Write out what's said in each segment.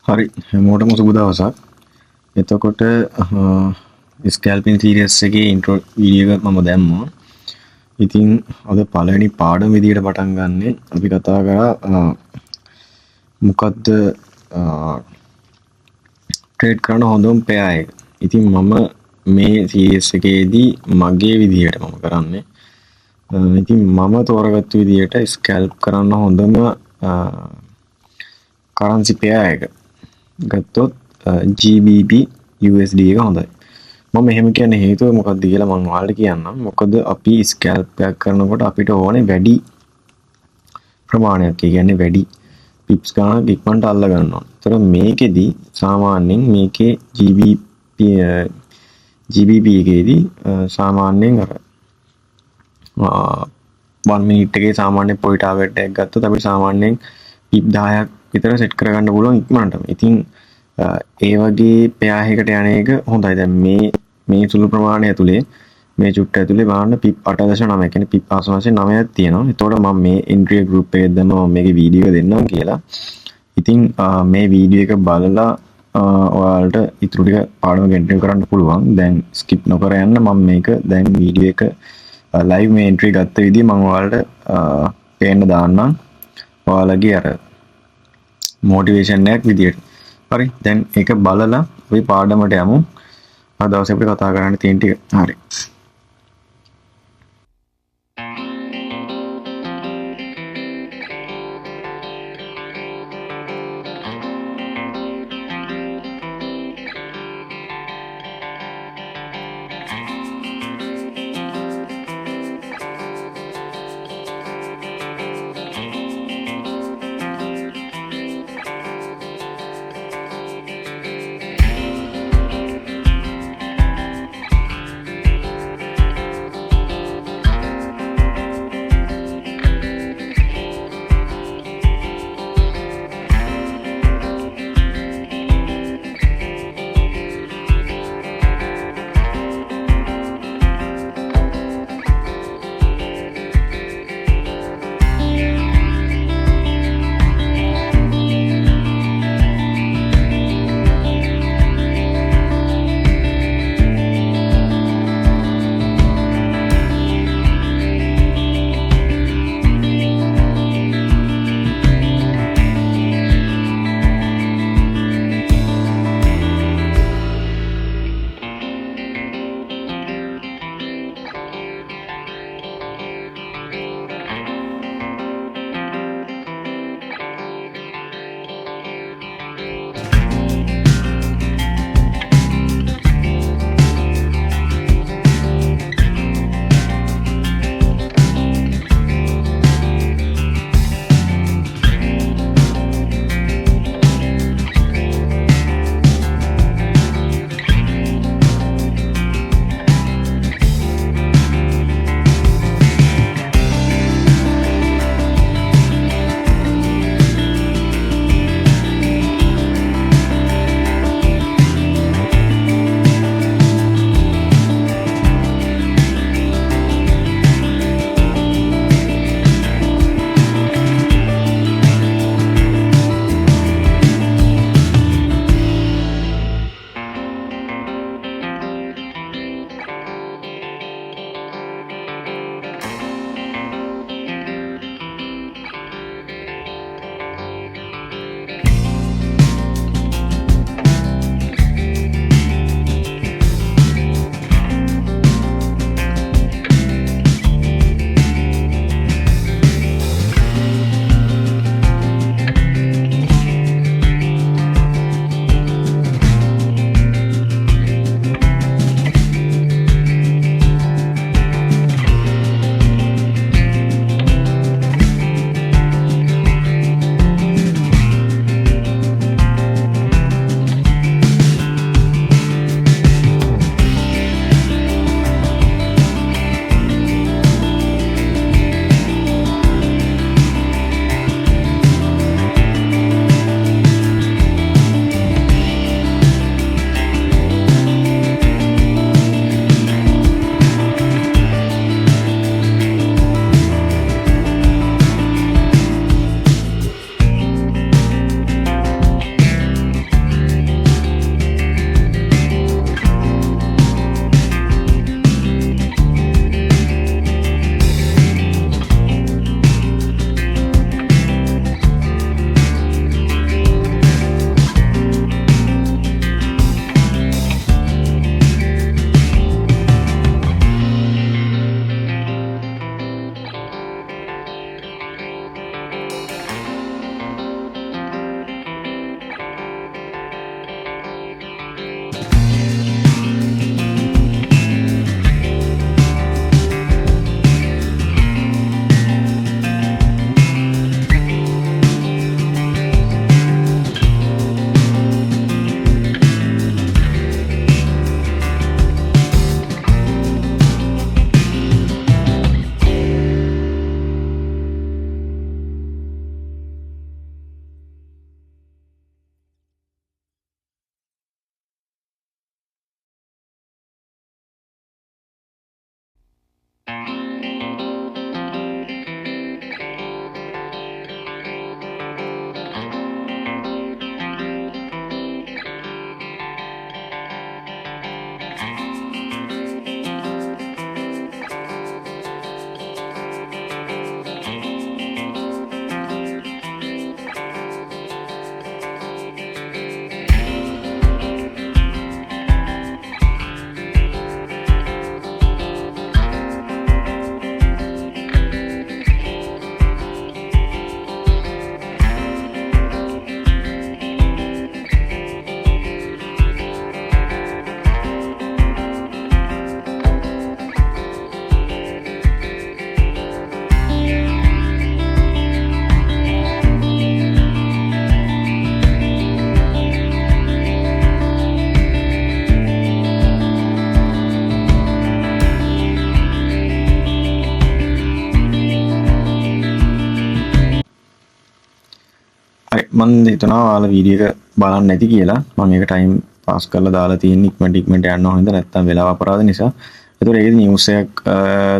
හරි හැමෝටම සුබ දවසක්. එතකොට ස්කැල්පින් සීරීස් එකේ ඉන්ට්‍රෝ වීඩියෝ එක මම දැම්මා. ඉතින් අද පළවෙනි පාඩම විදියට පටන් ගන්නෙ අපි කතා කරා මොකද්ද ට්‍රේඩ් කරන හොඳම පෙයා එක. ඉතින් මම මේ සීරීස් එකේදී මගේ විදියට මම කරන්නේ. ඉතින් මම තෝරගත්ත විදියට ස්කැල්ප් කරන්න හොඳම කරන්සි පෙයා එක ගත්තොත් GBP USD එක හොඳයි. මම එහෙම කියන්නේ හේතුව මොකක්ද කියලා මම ඔයාලට කියන්නම්. මොකද අපි ස්කැල්ප් එකක් කරනකොට අපිට ඕනේ වැඩි ප්‍රමාණයක්, ඒ කියන්නේ වැඩි පිප්ස් ගන්නක් ඉක්මනට අල්ල ගන්න ඕනේ. ඒතර මේකෙදි සාමාන්‍යයෙන් මේකේ GBP එකේදී සාමාන්‍යයෙන් අර 1 මිනිත් එකේ සාමාන්‍ය පොයි ටාගට් එකක් ගත්තොත් අපි සාමාන්‍යයෙන් පිප් 10ක් විතර සෙට් කරගන්න පුළුවන් ඉක්මනටම. ඉතින් ඒ වගේ පෙයාහකට යන එක හොඳයි. දැන් මේ සුළු ප්‍රමාණය ඇතුලේ මේ චුට්ට ඇතුලේ බලන්න පිප් 8.9 කියන්නේ පිප් 8.9ක් තියෙනවා. එතකොට මම මේ එන්ට්‍රි ගෲප් එකේ දැම්ම මම මේකේ වීඩියෝ එක දෙන්නම් කියලා. ඉතින් මේ වීඩියෝ එක බලලා ඔයාලට ඉතුරු ටික පාඩම කන්ටිනියු කරන්න පුළුවන්. දැන් ස්කිප් නොකර යන්න මම මේක දැන් වීඩියෝ එක ලයිව් මේ එන්ට්‍රි ගත්ත විදිය මම ඔයාලට පේන්න දාන්නම්. ඔයාලගේ අර මොටිවේෂන් එකක් විදියට. හරි දැන් ඒක බලලා අපි පාඩමට යමු. අද දවසේ අපිට කතා කරන්න තියෙන ටික. හරි. මම හිතනවා ඔයාලා වීඩියෝ එක බලන්න නැති කියලා. මම මේක ටයිම් පාස් කරලා දාලා තියෙන ඉක්මනට යන්න ඕන හින්දා නැත්තම් වෙලාව අපරාධ නිසා. ඒතකොට ඒකේ නිවුස් එකක්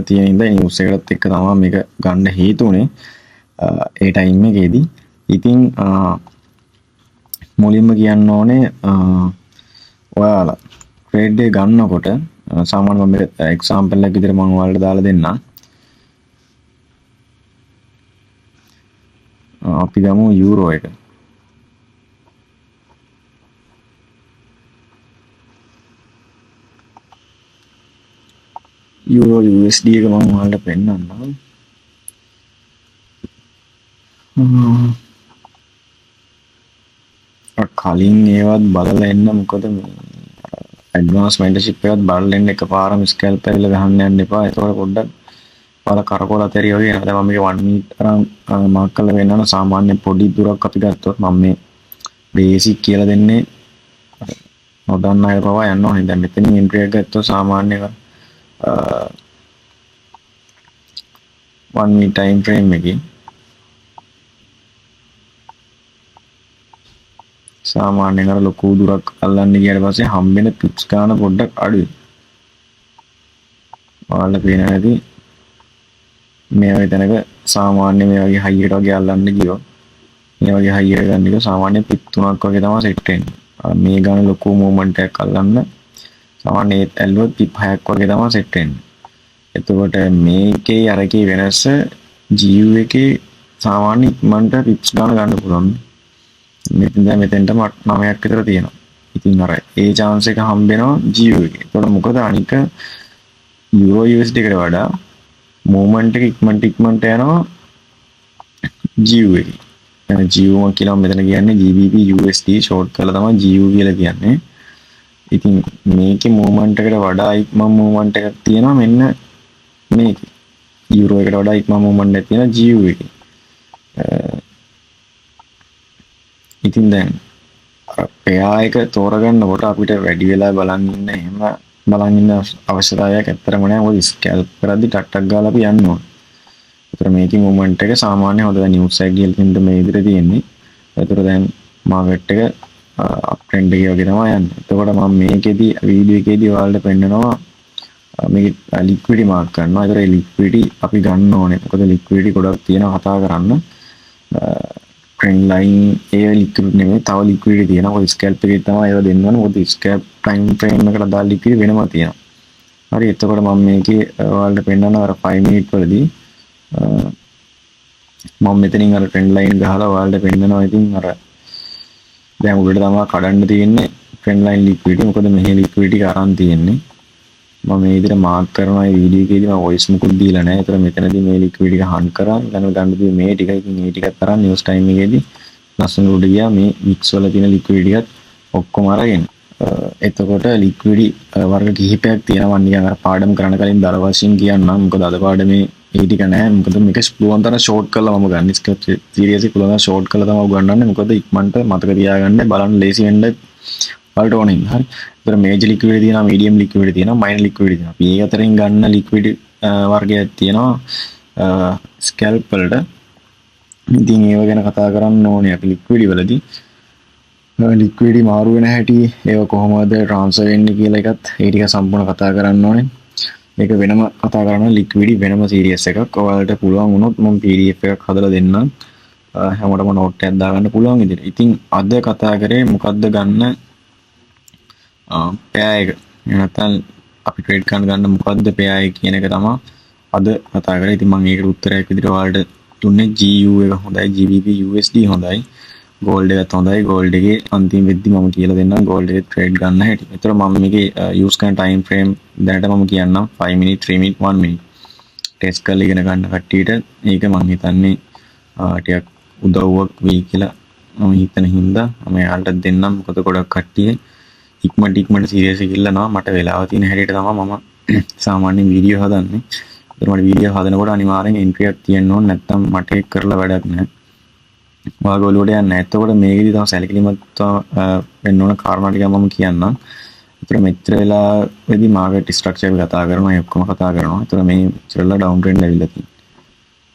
තියෙන හින්දා නිවුස් එකටත් එක්ක තමයි මේක ගන්න හේතු උනේ. ඒ ටයිම් එකේදී. ඉතින් මුලින්ම කියන්න ඕනේ ඔයාලා ට්‍රේඩ් එක ගන්නකොට සාමාන්‍ය මම එක්සැම්පල් එකක් විදිහට මම ඔයාලට දාලා දෙන්නම්. අපි ගමු යූරෝ එක. යූරෝ USD එක මම ඔයාලට පෙන්නන්නම්. කලින් ඒවත් බලලා එන්න මොකද මේ ඇඩ්වාන්ස් මෙන්ටර්ෂිප් එකත් බලලා එන්න එකපාරම ස්කැල්ප් එකල ගහන්න යන්න එපා. ඒතකොට පොඩ්ඩක් වල කරකෝල අතරිය වගේ නේද මම මේක 1 මිනිත් තරම් මාක් කරලා වෙන්නන සාමාන්‍ය පොඩි දුරක් අපි ගත්තොත් මම මේ බේසික් කියලා දෙන්නේ නොදන්න අය පවා යන්න ඕනේ. දැන් මෙතනින් එන්ට්‍රි එක ගත්තොත් සාමාන්‍ය 1 මිනිත් ටයිම් ෆ්‍රේම් එකේ සාමාන්‍යයෙන් අර ලොකු දුරක් අල්ලන්න ගියාට පස්සේ හම්බෙන පිප්ස් ගන්න පොඩ්ඩක් අඩුයි. ඔයාලට පේන හැටි මේ වගේ තැනක සාමාන්‍ය මේ වගේ හයි එකට වගේ අල්ලන්න ගියොත් මේ වගේ හයි එක ගන්න එක සාමාන්‍ය පිප් 3ක් වගේ තමයි සෙට් වෙන්නේ. මේ ගන්න ලොකු මූවමන්ට් එකක් අල්ලන්න සාමාන්‍ය ඒත් ඇල්ලුවොත් පිප් 6ක් වගේ තමයි සෙට් වෙන්නේ. එතකොට මේකේ අරකේ වෙනස GU එකේ සාමාන්‍ය ඉක්මනට පිප්ස් ගන්න පුළුවන්. මෙතෙන්ට 9ක් විතර තියෙනවා. ඉතින් අර ඒ chance එක හම්බ වෙනවා GU එකේ. ඒතකොට මොකද අනික euro USD එකට වඩා movement එක ඉක්මනට යනවා GU එකේ. يعني GU කියලා මෙතන කියන්නේ GBP USD short කරලා තමයි GU කියලා කියන්නේ. ඉතින් මේකේ movement එකට වඩා ඉක්මන movement එකක් තියෙනවා මෙන්න මේකේ. euro එකට වඩා ඉක්මන movement එකක් තියෙනවා GU එකේ. ඉතින් දැන් පෙයා එක තෝරගන්නකොට අපිට වැඩි වෙලා බලන් ඉන්න අවශ්‍යතාවයක් ඇත්තටම නැහැ. මොකද ස්කැල්ප් කරද්දි ටක් ගාලා අපි යන්න ඕන. ඒතර මේකේ මොමන්ට් එක සාමාන්‍ය හොඳ නිවුස් එක ගියලින්ද මේ විදිහට තියෙන්නේ. ඒතර දැන් මාකට් එක අප් ට්‍රෙන්ඩ් එකේ වගේ තමයි යන්නේ. එතකොට මම මේකෙදි වීඩියෝ එකේදී ඔයාලට පෙන්නනවා මේක ලික්විඩි මාක් කරනවා. ඒතර ඒ ලික්විඩි අපි ගන්න ඕනේ. මොකද ලික්විඩි ගොඩක් තියෙනවා කතා කරන්න. ට්‍රෙන්ඩ් ලයින් ඒ ලික්විඩ් නෙමෙයි තව ලික්විඩ් තියෙනවා. ඔය ස්කැල්ප් එකේ තමයි ඒවා දෙන්න ඕනේ. මොකද ස්කැල්ප් ටයිම් ෆ්‍රේම් එකට දාලා ලික්විඩ් වෙනම තියෙනවා. හරි එතකොට මම මේකේ ඔයාලට පෙන්නනවා අර 5 මිනිත් වලදී මම මෙතනින් අර ට්‍රෙන්ඩ් ලයින් ගහලා ඔයාලට පෙන්නනවා. ඉතින් අර දැන් උඩට තමයි කඩන්න තියෙන්නේ ට්‍රෙන්ඩ් ලයින් ලික්විඩ්. මොකද මෙහි ලික්විඩ් එක අරන් තියෙන්නේ. මම මේ විදිහට මාක් කරනවා මේ වීඩියෝ එකේදී මම වොයිස් මුකුත් දීලා නැහැ. ඒතර මෙතනදී මේ ලික්විඩ් එක හන් කරා. ගන්න දේ මේ ටික. ඉතින් මේ ටිකත් තරම් නිවුස් ටයිම් එකේදී ලස්සන උඩ ගියා. මේ වික්ස් වල තියෙන ලික්විඩ් එකත් ඔක්කොම අරගෙන. එතකොට ලික්විඩ් වර්ග කිහිපයක් තියෙනවා. මම නිකන් අර පාඩම් කරන්න කලින් දර වශයෙන් කියන්නම්. මොකද අද පාඩමේ ඒ ටික නැහැ. මොකද මේක පුළුවන් තරම් ෂෝට් කරලා මම ගන්න. ස්කැප් සීරීස් එක පුළුවන් ෂෝට් කරලා තමයි උගන්වන්නේ. මොකද ඉක්මනට මතක තියාගන්න බලන්න ලේසි වෙන්න වලට ඕනේ. හරි. ඒතර මේජර් ලික්විඩ් තියෙනවා, මීඩියම් ලික්විඩ් තියෙනවා, මයිනර් ලික්විඩ් තියෙනවා. අපි ඒ අතරින් ගන්න ලික්විඩ් වර්ගයක් තියෙනවා ස්කැල්ප් වලට. ඉතින් ඒව ගැන කතා කරන්න ඕනේ අපි ලික්විඩ් වලදී. ලික්විඩ් මාරු වෙන හැටි ඒව කොහොමද ට්‍රාන්ස්ෆර් වෙන්නේ කියලා එකත් ඒ ටික සම්පූර්ණ කතා කරන්න ඕනේ. මේක වෙනම කතා කරනවා ලික්විඩ් වෙනම සීරීස් එකක්. ඔයාලට පුළුවන් වුණොත් මම PDF එකක් හදලා දෙන්නම්. හැමෝටම නෝට් එකක් දාගන්න පුළුවන් විදිහට. ඉතින් අද කතා කරේ මොකද්ද ගන්න පෙයා එක. නැත්නම් අපි ට්‍රේඩ් කරන්න ගන්න මොකද්ද පෙයා එක කියන එක තමයි අද කතා කරේ. ඉතින් මම ඒකට උත්තරයක් විදිහට ඔයාලට දුන්නේ GU එක හොඳයි, GBP USD හොඳයි, ගෝල්ඩ් එකත් හොඳයි. ගෝල්ඩ් එකේ අන්තිම වෙද්දි මම කියලා දෙන්නම් ගෝල්ඩ් එකේ ට්‍රේඩ් ගන්න හැටි. ඒතර මම මේකේ යූස් කරන ටයිම් ෆ්‍රේම් දැනට මම කියන්නම් 5 මිනිත්, 3 මිනිත්, 1 මිනිත්. ටෙස්ට් කරලා ඉගෙන ගන්න කට්ටියට ඒක මම හිතන්නේ ටිකක් උදව්වක් වෙයි කියලා මම හිතන හින්දා මම යාළුට දෙන්නම්. මොකද ගොඩක් කට්ටිය ඉක්මනට සීරියස් එක ඉල්ලනවා. මට වෙලාව තියෙන හැටියට තමයි මම සාමාන්‍යයෙන් වීඩියෝ හදන්නේ. ඒතර මට වීඩියෝ හදනකොට අනිවාර්යෙන් එන්ට්‍රි එකක් තියෙන්න ඕනේ. නැත්නම් මට ඒක කරලා වැඩක් නැහැ. ඔයාගේ ඔළුවට යන්නේ නැහැ. එතකොට මේකෙදි තමයි සැලකිලිමත් වෙන්න ඕන කාරණා ටික මම කියන්නම්. ඒතර මෙච්චර වෙලාවෙදි මාකට් ස්ට්‍රක්චර් එක කතා කරනවා, ඒ ඔක්කොම කතා කරනවා. ඒතර මේ ඉස්සරලා ඩවුන් ට්‍රෙන්ඩ් ඇවිල්ලා තියෙනවා.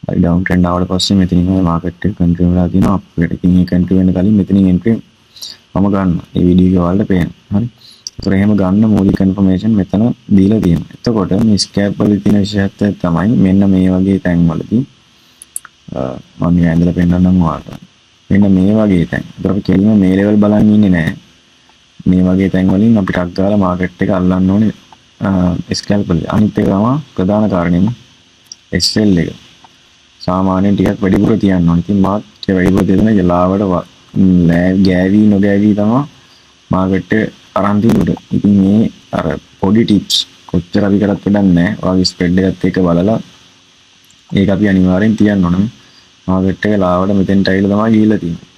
හරි ඩවුන් ට්‍රෙන්ඩ් ආවට පස්සේ මෙතනින් මේ මාකට් එක කන්ට්‍රෝල් වෙලා තියෙනවා අප් එකට. ඉතින් මේ කන්ට්‍රෝල් වෙන කලින් මෙතනින් එන්ට්‍රි මම ගන්නවා. මේ වීඩියෝ එක වලට පේනවා. හරි. ඒතර එහෙම ගන්න මූලික ඉන්ෆර්මේෂන් මෙතන දීලා තියෙනවා. එතකොට මේ ස්කැප් වල තියෙන විශේෂත්වය තමයි මෙන්න මේ වගේ තැන්වලදී මම මේ ඇඳලා පෙන්නන්නම් ඔයාලට. මෙන්න මේ වගේ තැන්. ඒතර අපි කෙලින්ම මේ ලෙවල් බලන් ඉන්නේ නැහැ. මේ වගේ තැන් වලින් අපි ටක් ගාලා මාකට් එක අල්ලන්න ඕනේ ස්කැල්ප් වල. අනිත් එක තමයි ප්‍රධාන කාරණේම SL එක. සාමාන්‍යයෙන් ටිකක් වැඩිපුර තියන්න ඕනේ. ඉතින් මාත් වැඩිපුර දෙන ජලාවට ගෑවි නොගෑවි තමයි මාකට් එක අරන් තියෙන්නේ. ඉතින් මේ අර පොඩි ටිප්ස් කොච්චර අපි කරත් වැඩක් නැහැ. ඔයාගේ ස්ප්‍රෙඩ් එකත් එක්ක බලලා ඒක අපි අනිවාර්යෙන් තියන්න ඕනේ. මාකට් එක ලාවට මෙතෙන්ට ඇවිල්ලා තමයි ගිහිල්ලා තියෙන්නේ.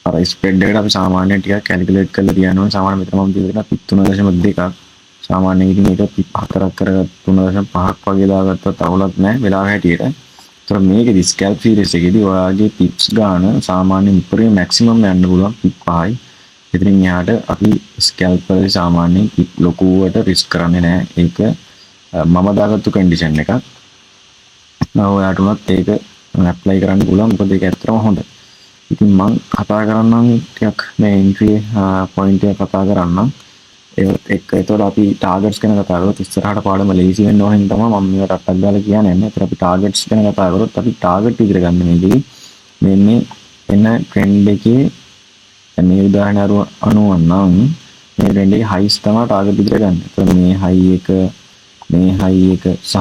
අර ස්ප්‍රෙඩ් එකට අපි සාමාන්‍යයෙන් ටිකක් කැල්කියුලේට් කරලා තියන්න ඕනේ. සාමාන්‍ය මෙතන මම තියෙන පිප් 3.2ක්. සාමාන්‍යයෙන් ඉතින් මේක පිප් 4ක් කරගත්ත 3.5ක් වගේ දාගත්තත් අවුලක් නැහැ වෙලාව හැටියට. ඒතර මේකෙදි ස්කැල්ප් සීරීස් එකේදී ඔයාගේ පිප්ස් ගන්න සාමාන්‍යයෙන් උඩරේ මැක්සිමම් යන්න පුළුවන් පිප් 5යි. ඉතින් යාට අපි ස්කැල්ප් වල සාමාන්‍යයෙන් පිප් ලොකුවට රිස්ක් කරන්නේ නැහැ. ඒක මම දාගත්තු කන්ඩිෂන් එකක්. ඔයාට උනත් ඒක ඇප්ලයි කරන්න පුළුවන්. මොකද ඒක ඇත්තටම හොඳයි. ඉතින් මම කතා කරන්නම් ටිකක් මේ එන්ට්‍රි පොයින්ට් එක කතා කරන්නම්. ඒතකොට අපි ටාගට්ස් ගැන කතා කරලා ඉස්සරහට පාඩම ලේසි වෙන්න ඕන හින්දා තමයි මම මේකට අටක් දාලා කියන්නේ. ඒතර අපි ටාගට්ස් ගැන කතා කරොත් අපි ටාගට් විදිහට ගන්න මේකේ මෙන්න එන ට්‍රෙන්ඩ් එකේ මේ උදාහරණ අනුව නම් මේ ට්‍රෙන්ඩ් එකේ හයිස් තමයි ටාගට් විදිහට ගන්න. ඒතර මේ හයි එක සහ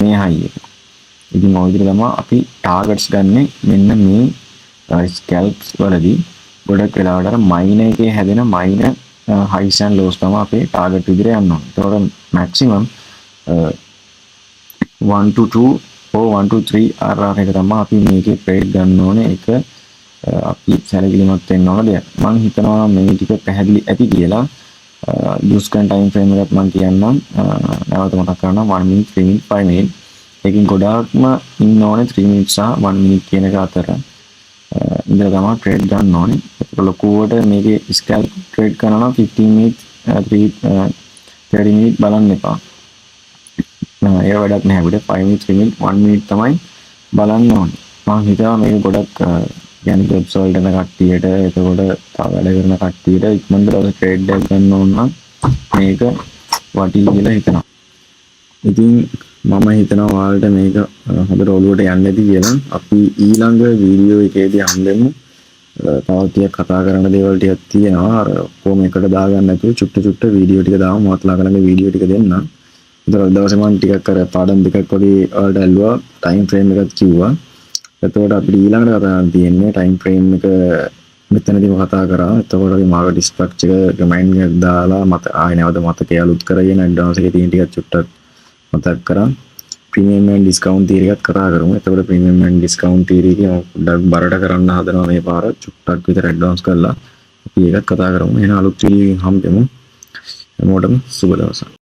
මේ හයි එක. ඉතින් ඔය විදිහට තමයි අපි ටාගට්ස් ගන්නෙ. මෙන්න මේ ස්කැල්ප්ස් වලදී ගොඩක් වෙලාවට අර මයින එකේ හැදෙන මයින highs and lows තමයි අපේ ටාගට් විදිහට යන්න ඕනේ. ඒතකොට maximum 1 to 2 or 1 to 3 RR එක තමයි අපි මේකේ ට්‍රේඩ් ගන්න ඕනේ. ඒක අපි සැලකිලිමත් වෙන්න ඕන දෙයක්. මම හිතනවා මේ ටික පැහැදිලි ඇති කියලා. දුස්කන් ටයිම් ෆ්‍රේම් එකත් මම කියන්නම්. නැවත මතක් කරනවා 1 minute 3 minute 5 minute. ඒකෙන් ගොඩාක්ම ඉන්න ඕනේ 3 minutes සහ 1 minute කියන එක අතර. ඉඳලා තමයි ට්‍රේඩ් ගන්න ඕනේ. ඒක ලොකුවට මේකේ ස්කැල්ප් ට්‍රේඩ් කරනවා නම් 15 minutes 30 minutes බලන්න එපා. ඒ වැඩක් නැහැ. අපිට 5 minutes 3 minutes 1 minute තමයි බලන්න ඕනේ. මම හිතනවා මේක ගොඩක් يعني වෙබ්ස් වලට යන කට්ටියට එතකොට තව වැඩ කරන කට්ටියට ඉක්මනට දවස් ට්‍රේඩ් එකක් ගන්න ඕන නම් මේක වටී කියලා හිතනවා. ඉතින් මම හිතනවා ඔයාලට මේක හොඳට ඔළුවට යන්නේ නැති කියලා. අපි ඊළඟ වීඩියෝ එකේදී හම්බෙමු. තව ටිකක් කතා කරන්න දේවල් ටිකක් තියෙනවා. අර කොහොම එකට දාගන්න නැතුව චුට්ට වීඩියෝ ටික දාමු. මාත් ළඟ වීඩියෝ ටික දෙන්න. ඒතර දවසේ මම ටිකක් අර පාඩම් දෙකක් වගේ ඔයාලට ඇල්ලුවා. ටයිම් ෆ්‍රේම් එකක් කිව්වා. එතකොට අපිට ඊළඟට කතා කරන්න තියෙන්නේ ටයිම් ෆ්‍රේම් එක මෙතනදීම කතා කරා. එතකොට අපි මාකට් ස්ට්‍රක්චර් එක රිමයින්ඩ් එකක් දාලා ආයෙ නැවත මතකය අලුත් කරගෙන ඇඩ්වාන්ස් එකේ තියෙන ටිකක් චුට්ටක් මතක් කරා. ප්‍රීමියම් and ඩිස්කවුන්ට් තියරි එකත් කතා කරමු. එතකොට ප්‍රීමියම් and ඩිස්කවුන්ට් තියරි එක පොඩ්ඩක් බරට කරන්න හදනවා මේ පාර. චුට්ටක් විතර ඇඩ්වාන්ස් කරලා අපි ඒකත් කතා කරමු. එහෙනම් අලුත් වීඩියෝ එකකින් හම්බෙමු. හැමෝටම සුබ දවසක්.